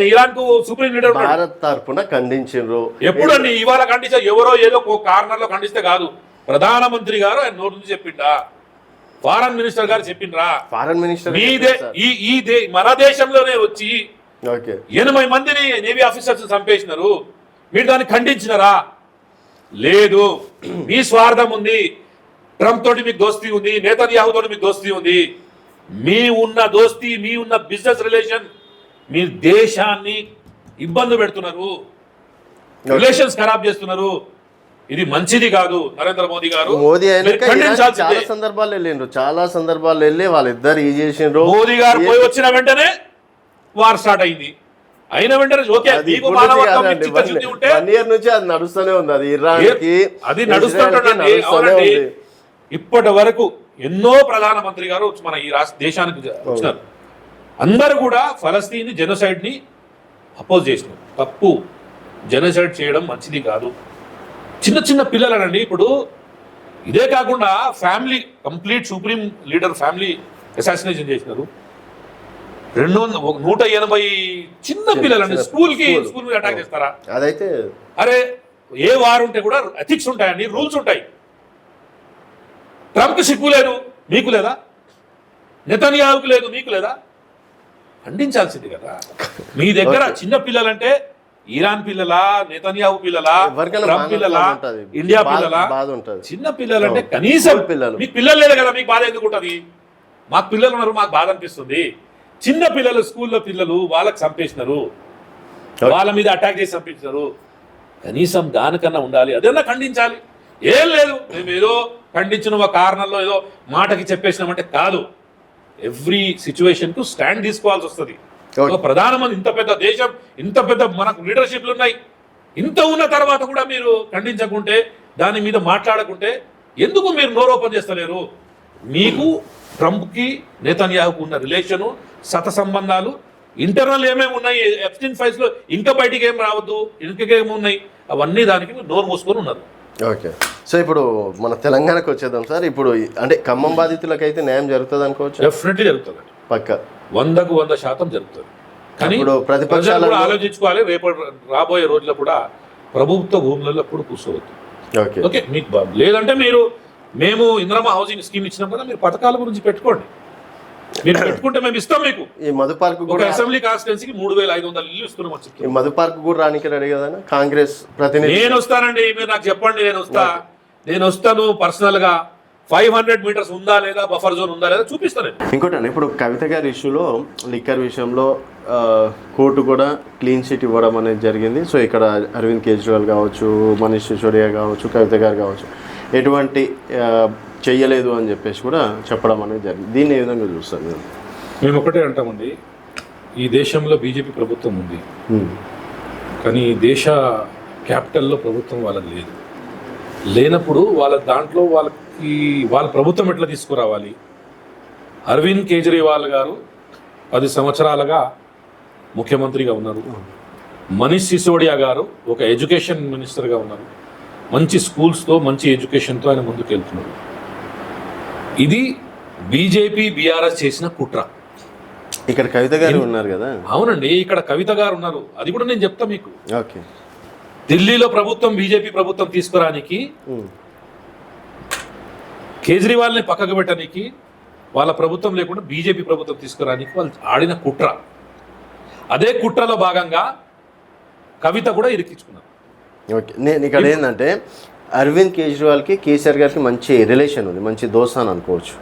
ఇరాన్ కు సుప్రీం లీడర్ భారత్ తరపున ఖండించారు. ఎప్పుడు అండి ఇవాళ ఖండించారు? ఎవరో ఏదో కార్నర్ లో ఖండిస్తే కాదు, ప్రధానమంత్రి గారు ఆయన నోటి నుంచి చెప్పిండా, ఫారెన్ మినిస్టర్ గారు చెప్పిండ్రా, ఫారెన్ మినిస్టర్ మన దేశంలోనే వచ్చి 80 మందిని నేవీ ఆఫీసర్స్ చంపేసినారు, మీరు దాన్ని ఖండించినారా? లేదు. మీ స్వార్థం ఉంది, ట్రంప్ తోటి మీకు దోస్తీ ఉంది, నెతన్యాహు తోటి మీకు దోస్తీ ఉంది. మీ ఉన్న దోస్తీ, మీ ఉన్న బిజినెస్ రిలేషన్ మీ దేశాన్ని ఇబ్బంది పెడుతున్నారు, రిలేషన్స్ ఖరాబ్ చేస్తున్నారు. ఇది మంచిది కాదు. నరేంద్ర మోదీ గారు చాలా సందర్భాల్లో వెళ్ళి వాళ్ళిద్దరు ఈ చేసిండ్రు. మోదీ గారు పోయి వచ్చిన వెంటనే వార్ స్టార్ట్ అయింది. అయిన వెంటనే ఓకే, నుంచి అది నడుస్తూనే ఉంది. అది ఇరాన్కి అది నడుస్తుంటే ఇప్పటి వరకు ఎన్నో ప్రధానమంత్రి గారు మన ఈ రాష్ట్ర దేశానికి వచ్చినారు. అందరూ కూడా ఫలస్తీన్ జెనోసైడ్ ని అపోజ్ చేసినారు. తప్పు, జెనోసైడ్ చేయడం మంచిది కాదు. చిన్న చిన్న పిల్లలనండి. ఇప్పుడు ఇదే కాకుండా family complete supreme leader family assassination చేసినారు. 180 చిన్న పిల్లలండి స్కూల్ మీద అటాక్ చేస్తారా? అదైతే అరే ఏ వారు ఉంటే కూడా ఎథిక్స్ ఉంటాయండి, రూల్స్ ఉంటాయి. ట్రంప్ కి సిగ్గు లేదు, మీకు లేదా? నెతన్యాహుకు లేదు, మీకు లేదా? ఖండించాల్సింది కదా. మీ దగ్గర చిన్న పిల్లలంటే ఇరాన్ పిల్లలా, నెతన్యాహు పిల్లలా, ట్రంప్ పిల్లలా, ఇండియా పిల్లలా? చిన్న పిల్లలంటే కనీసం మీకు పిల్లలు లేదు కదా, మీకు బాధ ఎందుకు ఉంటుంది? మాకు పిల్లలు ఉన్నారు, మాకు బాధ అనిపిస్తుంది. చిన్న పిల్లలు, స్కూల్లో పిల్లలు, వాళ్ళకి చంపేసినారు, వాళ్ళ మీద అటాక్ చేసి చంపించినారు. కనీసం దానికన్నా ఉండాలి, అదన్నా ఖండించాలి. ఏం లేదు మేము ఏదో ఖండించిన ఒక కారణంలో ఏదో మాటకి చెప్పేసినామంటే కాదు. ఎవ్రీ సిచ్యువేషన్ కు స్టాండ్ తీసుకోవాల్సి వస్తుంది. ఒక ప్రధానమంత్రి, ఇంత పెద్ద దేశం, ఇంత పెద్ద మనకు లీడర్షిప్లు ఉన్నాయి, ఇంత ఉన్న తర్వాత కూడా మీరు ఖండించకుంటే, దాని మీద మాట్లాడకుంటే ఎందుకు మీరు నోరు ఓపెన్ చేస్తలేరు? మీకు ట్రంప్కి నెతన్యాహుకు ఉన్న రిలేషను, సత సంబంధాలు, ఇంటర్నల్ ఏమేమి ఉన్నాయి, ఎప్స్టీన్ ఫైల్స్ లో ఇంకా బయటికి ఏం రావద్దు, ఇంకేమి ఉన్నాయి, అవన్నీ దానికి మీరు నోరు మూసుకొని ఉన్నారు. ఓకే, సో ఇప్పుడు మన తెలంగాణకు వచ్చేద్దాం సార్. ఇప్పుడు అంటే ఖమ్మం బాధితులకైతే న్యాయం జరుగుతుంది అనుకోవచ్చు? డెఫినెట్లీ జరుగుతుంది, పక్క 100% జరుగుతుంది. కానీ ఇప్పుడు ప్రజలు కూడా ఆలోచించుకోవాలి. రేపటి రాబోయే రోజుల్లో కూడా ప్రభుత్వ భూములలో ఎప్పుడు కూర్చోవద్దు. ఓకే, మీకు లేదంటే మేము ఇందిరమ్మ హౌసింగ్ స్కీమ్ ఇచ్చినాం కదా, మీరు పథకాల గురించి పెట్టుకోండి. మీరు పెట్టుకుంటే మేము ఇస్తాం మీకు. ఈ మధు పార్క్ ఒక కూడా అసెంబ్లీ కాన్స్టిట్యున్సీకి 3500 ఇల్లు ఇస్తున్నాం అని చెప్తున్నాం. ఈ మధు పార్క్ కూడా రానికి రెడీ కదా కాంగ్రెస్ ప్రతినిధి? నేను వస్తానండి, మీరు నాకు చెప్పండి, నేను వస్తాను పర్సనల్ గా. 500 మీటర్స్ ఉందా లేదా, బఫర్ జోన్ ఉందా లేదా చూపిస్తాను. ఇంకోటి ఇప్పుడు కవిత గారి ఇష్యూలో లిక్కర్ విషయంలో కోర్టు కూడా క్లీన్ చిట్ ఇవ్వడం అనేది జరిగింది. సో ఇక్కడ అరవింద్ కేజ్రీవాల్ కావచ్చు, మనీష్ సిసోడియా కావచ్చు, కవిత గారు కావచ్చు, ఎటువంటి చెయ్యలేదు అని చెప్పేసి కూడా చెప్పడం అనేది జరిగింది. దీన్ని ఏ విధంగా చూస్తారు మీరు? మేము ఒకటే అంటామండి, ఈ దేశంలో బీజేపీ ప్రభుత్వం ఉంది, కానీ ఈ దేశ క్యాపిటల్లో ప్రభుత్వం వాళ్ళకి లేదు. లేనప్పుడు వాళ్ళ ప్రభుత్వం ఎట్లా తీసుకురావాలి? అరవింద్ కేజ్రీవాల్ గారు 10 సంవత్సరాలుగా ముఖ్యమంత్రిగా ఉన్నారు. మనీష్ సిసోడియా గారు ఒక ఎడ్యుకేషన్ మినిస్టర్గా ఉన్నారు. మంచి స్కూల్స్తో, మంచి ఎడ్యుకేషన్తో ఆయన ముందుకు వెళ్తున్నారు. ఇది బీజేపీ బీఆర్ఎస్ చేసిన కుట్ర. ఇక్కడ కవిత గారు ఉన్నారు కదా? అవునండి, ఇక్కడ కవిత గారు ఉన్నారు. అది కూడా నేను చెప్తా మీకు. ఓకే, ఢిల్లీలో ప్రభుత్వం, బీజేపీ ప్రభుత్వం తీసుకురానికి, కేజ్రీవాల్ని పక్కకు పెట్టడానికి, వాళ్ళ ప్రభుత్వం లేకుండా బీజేపీ ప్రభుత్వం తీసుకురానికి వాళ్ళు ఆడిన కుట్ర. అదే కుట్రలో భాగంగా కవిత కూడా ఇరికించుకున్నారు. ఓకే, నేను ఇక్కడ ఏంటంటే అరవింద్ కేజ్రీవాల్కి కేసీఆర్ గారికి మంచి రిలేషన్ ఉంది, మంచి దోస్తాను అనుకోవచ్చు.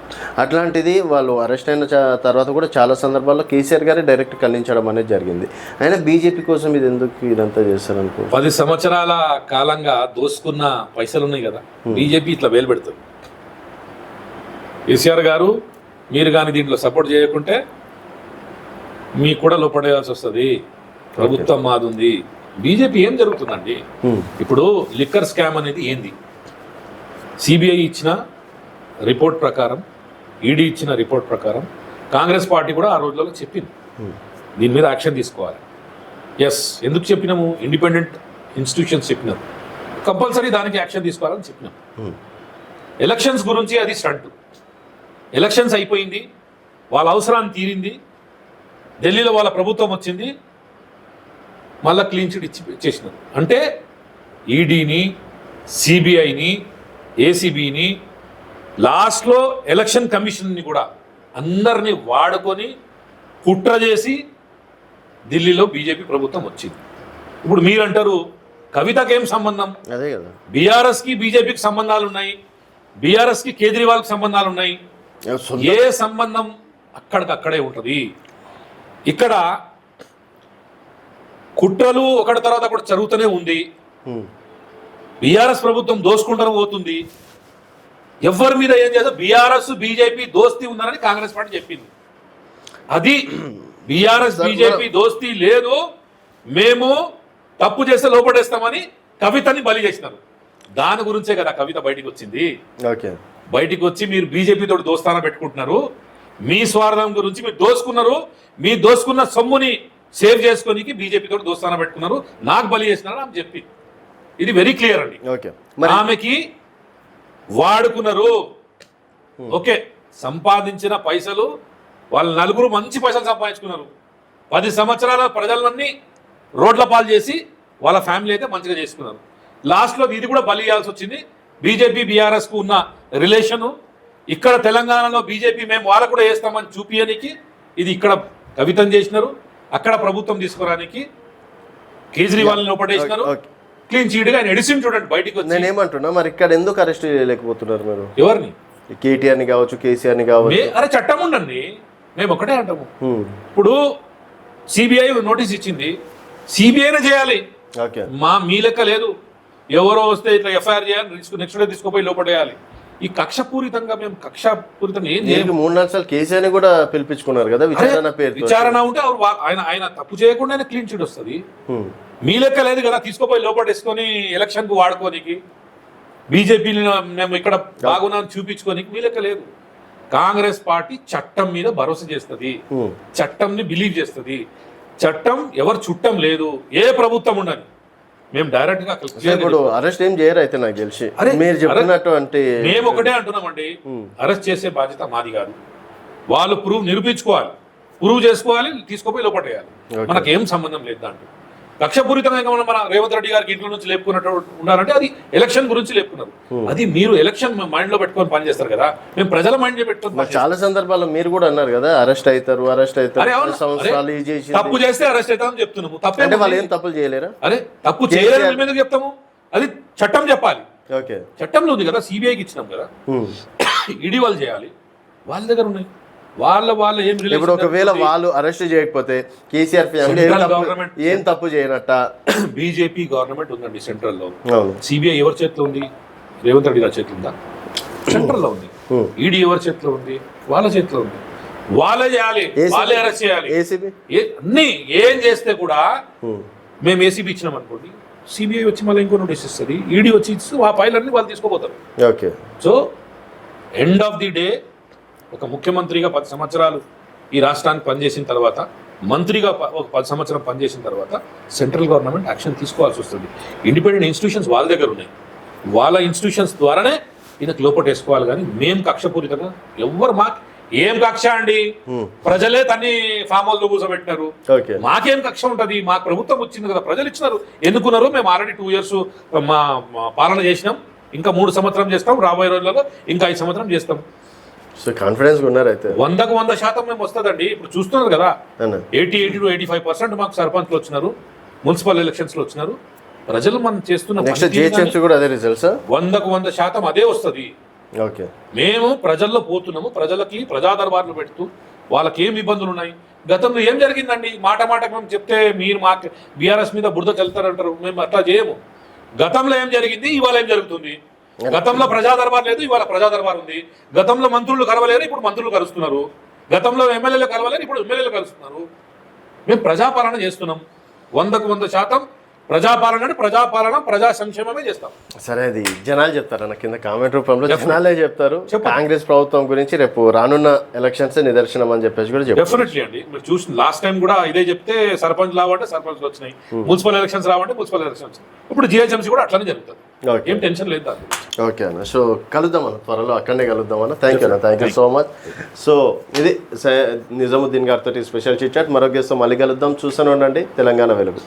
అట్లాంటిది వాళ్ళు అరెస్ట్ అయిన తర్వాత కూడా చాలా సందర్భాల్లో కేసీఆర్ గారే డైరెక్ట్ ఖండించడం అనేది జరిగింది. అయినా బీజేపీ కోసం ఇది ఎందుకు ఇదంతా చేస్తారనుకో? 10 సంవత్సరాల కాలంగా దోసుకున్న పైసలు ఉన్నాయి కదా, బీజేపీ ఇట్లా వేలు పెడుతుంది. కేసీఆర్ గారు మీరు కానీ దీంట్లో సపోర్ట్ చేయకుంటే మీకు కూడా లోపడేయాల్సి వస్తుంది, ప్రభుత్వం మాది ఉంది. బీజేపీ ఏం జరుగుతుందండి ఇప్పుడు? లిక్కర్ స్కామ్ అనేది ఏంది? సిబిఐ ఇచ్చిన రిపోర్ట్ ప్రకారం, ఈడీ ఇచ్చిన రిపోర్ట్ ప్రకారం కాంగ్రెస్ పార్టీ కూడా ఆ రోజులలో చెప్పింది దీని మీద యాక్షన్ తీసుకోవాలి. ఎస్, ఎందుకు చెప్పినాము? ఇండిపెండెంట్ ఇన్స్టిట్యూషన్స్ చెప్పినారు, కంపల్సరీ దానికి యాక్షన్ తీసుకోవాలని చెప్పినాం. ఎలక్షన్స్ గురించి అది స్టంట్. ఎలక్షన్స్ అయిపోయింది, వాళ్ళ అవసరాన్ని తీరింది, ఢిల్లీలో వాళ్ళ ప్రభుత్వం వచ్చింది, మళ్ళా క్లీన్ చిట్ ఇచ్చేసినారు. అంటే ఈడీని, సిబిఐని, ఏసీబీని, లాస్ట్లో ఎలక్షన్ కమిషన్ని కూడా అందరినీ వాడుకొని కుట్ర చేసి ఢిల్లీలో బీజేపీ ప్రభుత్వం వచ్చింది. ఇప్పుడు మీరంటారు కవితకేం సంబంధం? అదే కదా, బీఆర్ఎస్కి బీజేపీకి సంబంధాలు ఉన్నాయి, బీఆర్ఎస్కి కేజ్రీవాల్కి సంబంధాలు ఉన్నాయి. ఏ సంబంధం అక్కడికక్కడే ఉంటుంది. ఇక్కడ కుట్రలు ఒకటి తర్వాత ఒకటి జరుగుతూనే ఉంది. బీఆర్ఎస్ ప్రభుత్వం దోసుకుంటూ పోతుంది. ఎవరి మీద ఏం చేద్దాం? బీఆర్ఎస్ బీజేపీ దోస్తీ ఉందని కాంగ్రెస్ పార్టీ చెప్పింది. అది బీఆర్ఎస్ బీజేపీ దోస్తీ లేదు, మేము తప్పు చేస్తే లోపడేస్తామని కవితని బలి చేసినారు. దాని గురించే కదా కవిత బయటికి వచ్చింది. బయటికి వచ్చి మీరు బీజేపీతో దోస్తాన పెట్టుకుంటున్నారు, మీ స్వార్థం గురించి మీరు దోసుకున్నారు, మీ దోసుకున్న సొమ్ముని సేవ్ చేసుకోనికి బీజేపీతో దోస్తాన పెట్టుకున్నారు, నాకు బలి చేసినారు అని చెప్పి ఇది వెరీ క్లియర్ అండి. ఆమెకి వాడుకున్నారు. ఓకే, సంపాదించిన పైసలు వాళ్ళ నలుగురు మంచి పైసలు సంపాదించుకున్నారు. 10 సంవత్సరాల ప్రజలన్నీ రోడ్ల పాలు చేసి వాళ్ళ ఫ్యామిలీ అయితే మంచిగా చేసుకున్నారు. లాస్ట్లో ఇది కూడా బలి ఇవ్వాల్సి వచ్చింది. బీజేపీ బీఆర్ఎస్కు ఉన్న రిలేషను ఇక్కడ తెలంగాణలో బీజేపీ మేము వాళ్ళకు కూడా వేస్తామని చూపించడానికి ఇది ఇక్కడ కవితం చేసినారు, అక్కడ ప్రభుత్వం తీసుకురానికి కేజ్రీవాల్ని లోపడేసినారు. క్లీన్ చీట్గా ఆయన ఎడిసిన్ చూడండి బయటికి వచ్చి. నేను ఏమంటున్నా, మరి ఇక్కడ ఎందుకు అరెస్ట్ చేయలేకపోతున్నారు మీరు? ఎవరిని? కేటీఆర్ని కావచ్చు, కేసీఆర్ని కావచ్చు. అరే చట్టం ఉండండి, మేము ఒకటే అంటాము. ఇప్పుడు సిబిఐ నోటీస్ ఇచ్చింది, సిబిఐనే చేయాలి, మీ లెక్క లేదు. ఎవరో వస్తే ఇట్లా ఎఫ్ఐఆర్ చేయాలి, నెక్స్ట్ డే తీసుకుపోయి లోపడేయాలి. ఈ కక్షపూరితంగా మేము కక్షపూరితంగా ఏం చేయాలి? 3-4 సార్లు కేసీఆర్ని కూడా పిలిపించుకున్నారు కదా విచారణ పేరు. విచారణ ఉంటే ఆయన తప్పు చేయకుండా ఆయన క్లీన్ చిట్ వస్తుంది. మీ లెక్క లేదు కదా తీసుకోపోయి లోపడేసుకొని ఎలక్షన్కు వాడుకోనికి, బీజేపీని మేము ఇక్కడ బాగున్నాను చూపించుకోనికి మీ లెక్క లేదు. కాంగ్రెస్ పార్టీ చట్టం మీద భరోసా చేస్తుంది, చట్టంని బిలీవ్ చేస్తుంది. చట్టం ఎవరు చుట్టం లేదు, ఏ ప్రభుత్వం ఉండని. మేము డైరెక్ట్ గా ఇప్పుడు అరెస్ట్ ఏం చేయరు అయితే నాకు తెలిసి. మీరు చెప్పినట్టు అంటే మేము ఒకటే అంటున్నామండి, అరెస్ట్ చేసే బాధ్యత మాది కాదు. వాళ్ళు నిరూపించుకోవాలి, ప్రూవ్ చేసుకోవాలి, తీసుకుపోయి లోపటేయాలి. మనకేం సంబంధం లేదు దాంట్లో. కక్షపూరితంగా మన రేవంత్ రెడ్డి గారికి ఇంట్లో నుంచి లేపుకున్నట్టు ఉండాలంటే అది ఎలక్షన్ గురించి లేపుకున్నారు. అది మీరు ఎలక్షన్ మైండ్ లో పెట్టుకొని పనిచేస్తారు కదా, మేము ప్రజల మైండ్ లో పెట్టుకొని. చాలా సందర్భాల్లో మీరు కూడా అన్నారు కదా అరెస్ట్ అవుతారు. తప్పు చేస్తే అరెస్ట్ అవుతామని చెప్తున్నాము. తప్పే వాళ్ళు ఏం తప్పులు చేయలేరా? అరే తప్పు చేయలేరు మేము ఎందుకు చెప్తాము? అది చట్టం చెప్పాలి. చట్టంలో ఉంది కదా, సిబిఐకి ఇచ్చినాం కదా, ఈడీ వాళ్ళు చేయాలి, వాళ్ళ దగ్గర ఉన్నాయి. వాళ్ళ ఏం ఇప్పుడు ఒకవేళ వాళ్ళు అరెస్ట్ చేయకపోతే కేసీఆర్ గవర్నమెంట్ ఏం తప్పు చేయనట్ట? బీజేపీ గవర్నమెంట్ ఉందండి సెంట్రల్ లో. సిబిఐ ఎవరి చేతిలో ఉంది? రేవంత్ రెడ్డి గారి చేతిలో ఉందా? సెంట్రల్ లో ఉంది. ఈడీ ఎవరి చేతిలో ఉంది? వాళ్ళ చేతిలో ఉంది. వాళ్ళే చేయాలి, వాళ్ళే అరెస్ట్ చేయాలి. అన్ని ఏం చేస్తే కూడా మేము ఏసీబీ ఇచ్చినాం అనుకోండి, సిబిఐ వచ్చి మళ్ళీ ఇంకో నోటీస్ ఇస్తుంది, ఈడీ వచ్చి ఇస్తూ ఆ ఫైల్ అన్ని వాళ్ళు తీసుకోపోతారు. So end of the day ఒక ముఖ్యమంత్రిగా 10 సంవత్సరాలు ఈ రాష్ట్రానికి పనిచేసిన తర్వాత, మంత్రిగా ఒక 10 సంవత్సరం పనిచేసిన తర్వాత సెంట్రల్ గవర్నమెంట్ యాక్షన్ తీసుకోవాల్సి వస్తుంది. ఇండిపెండెంట్ ఇన్స్టిట్యూషన్స్ వాళ్ళ దగ్గర ఉన్నాయి, వాళ్ళ ఇన్స్టిట్యూషన్స్ ద్వారానే ఈయనకు లోపటేసుకోవాలి. కానీ మేము కక్షపూరితంగా ఎవ్వరు ఏం కక్ష అండి? ప్రజలే తన్ని ఫామ్ హౌస్ లో కూర్చోబెట్టినారు. మాకేం కక్ష ఉంటది? మాకు ప్రభుత్వం వచ్చింది కదా, ప్రజలు ఇచ్చినారు, ఎన్నుకున్నారు. మేము ఆల్రెడీ 2 years మా పాలన చేసినాం, ఇంకా 3 సంవత్సరం చేస్తాం, రాబోయే రోజులలో ఇంకా 5 సంవత్సరం చేస్తాం. సో కాన్ఫిడెన్స్ ఉన్నారు అయితే 100% మేము వస్తుందండి. ఇప్పుడు చూస్తున్నారు కదా, 80 to 85% మాకు సర్పంచ్లు వచ్చినారు, మున్సిపల్ ఎలక్షన్స్ లో వచ్చినారు. ప్రజలు మనం చేస్తున్న 100% అదే వస్తుంది. మేము ప్రజల్లో పోతున్నాము, ప్రజలకి ప్రజా దర్బార్లు పెడుతూ వాళ్ళకి ఏం ఇబ్బందులు ఉన్నాయి, గతంలో ఏం జరిగిందండి, మాట మేము చెప్తే మీరు మా బీఆర్ఎస్ మీద బురద చల్లుతారంటారు. మేము అట్లా చేయము. గతంలో ఏం జరిగింది, ఇవాళ ఏం జరుగుతుంది. గతంలో ప్రజా దర్బార్ లేదు, ఇవాళ ప్రజా దర్బార్ ఉంది. గతంలో మంత్రులు కలవలేరు, ఇప్పుడు మంత్రులు కలుస్తున్నారు. గతంలో ఎమ్మెల్యేలు కలవలేరు, ఇప్పుడు ఎమ్మెల్యేలు కలుస్తున్నారు. మేము ప్రజాపాలన చేస్తున్నాం. 100% ప్రజాపాలన అంటే ప్రజాపాలన, ప్రజా సంక్షేమమే చేస్తాం. సరే, అది జనాలు చెప్తారు అన్న, కింద కామెంట్ రూపంలో జనాలే చెప్తారు. కాంగ్రెస్ ప్రభుత్వం గురించి రేపు రానున్న ఎలక్షన్స్ నిదర్శనం అని చెప్పేసి కూడా చెప్తారు. డెఫినెట్లీ అండి. మీరు చూసిన లాస్ట్ టైం కూడా ఇదే చెప్తే, సర్పంచ్ రావంటే సర్పంచ్లు వచ్చినాయి, మున్సిపల్ ఎలక్షన్స్ రావంటే మున్సిపల్ ఎలక్షన్స్, ఇప్పుడు జిహెచ్ఎంసీ కూడా అట్లానే జరుగుతుంది. ఏం టెన్షన్ లేదు దాని. ఓకే అన్న, సో కలుద్దాం అన్న, త్వరలో అక్కడనే కలుద్దాం అన్న. థ్యాంక్ యూ అన్న, thank you so much. So ఇది నిజాముద్దీన్ గారితో స్పెషల్ చిట్ చాట్. మరొక గెస్ట్ మళ్ళీ కలుద్దాం. చూస్తూనే ఉండండి తెలంగాణ వెలుగు.